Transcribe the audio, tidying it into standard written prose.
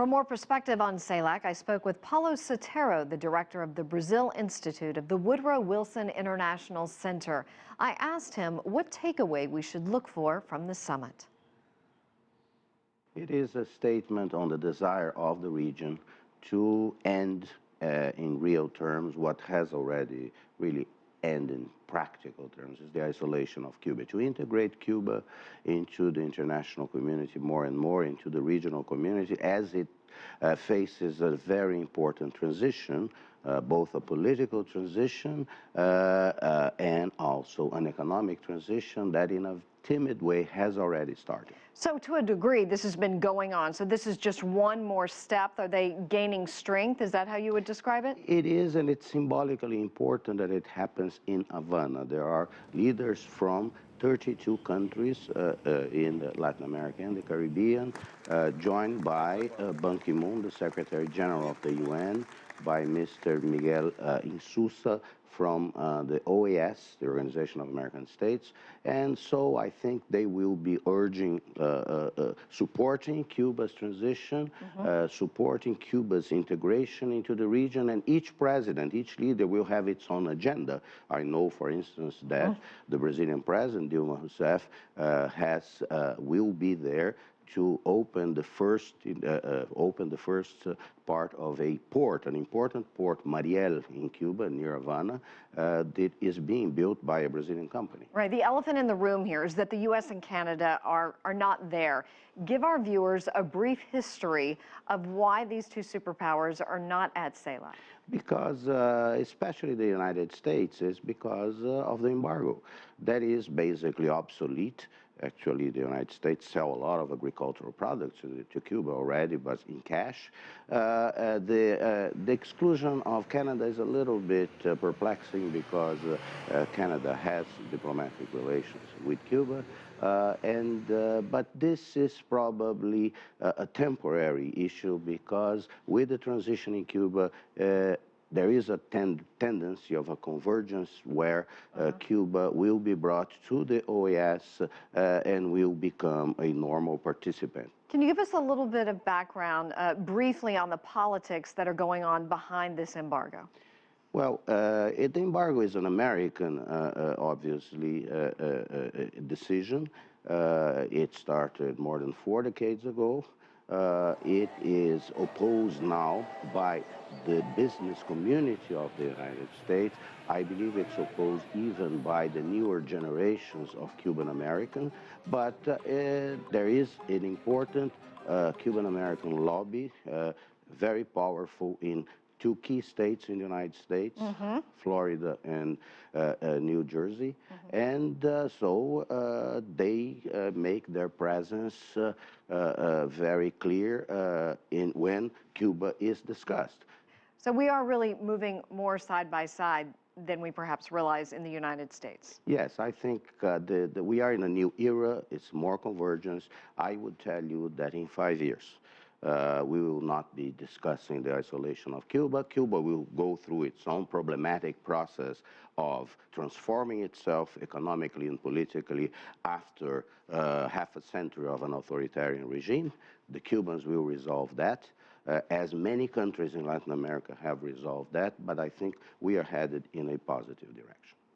For more perspective on CELAC, I spoke with Paulo Sotero, the director of the Brazil Institute of the Woodrow Wilson International Center. I asked him what takeaway we should look for from the summit. It is a statement on the desire of the region to end in real terms what has already really ended in practical terms, is the isolation of Cuba, to integrate Cuba into the international community more and more, into the regional community, as it faces a very important transition, both a political transition and also an economic transition that in a timid way has already started. So to a degree, this has been going on. So this is just one more step. Are they gaining strength? Is that how you would describe it? It is, and it's symbolically important that it happens in Havana. There are leaders from 32 countries in Latin America and the Caribbean, joined by Ban Ki-moon, the Secretary General of the UN, by Mr. Miguel Insusa from the OAS, the Organization of American States. And so I think they will be urging, supporting Cuba's transition, supporting Cuba's integration into the region, and each president, each leader will have its own agenda. I know, for instance, that the Brazilian president, Dilma Rousseff, will be there to open the first part of a port, an important port, Mariel, in Cuba, near Havana, that is being built by a Brazilian company. Right. The elephant in the room here is that the U.S. and Canada are not there. Give our viewers a brief history of why these two superpowers are not at CELAC. Because, especially the United States, is because of the embargo. That is basically obsolete. Actually, the United States sell a lot of agricultural products to Cuba already, but in cash. The exclusion of Canada is a little bit perplexing because Canada has diplomatic relations with Cuba. But this is probably a temporary issue because with the transition in Cuba, there is a tendency of a convergence where Cuba will be brought to the OAS and will become a normal participant. Can you give us a little bit of background briefly on the politics that are going on behind this embargo? Well, the embargo is an American, obviously, decision. It started more than 4 decades ago. It is opposed now by the business community of the United States. I believe it's opposed even by the newer generations of Cuban Americans. But there is an important Cuban American lobby, very powerful in 2 key states in the United States, Florida and New Jersey. And so they make their presence very clear when Cuba is discussed. So we are really moving more side by side than we perhaps realize in the United States. Yes, I think we are in a new era. It's more convergence. I would tell you that in 5 years, we will not be discussing the isolation of Cuba. Cuba will go through its own problematic process of transforming itself economically and politically after half a century of an authoritarian regime. The Cubans will resolve that, as many countries in Latin America have resolved that, but I think we are headed in a positive direction.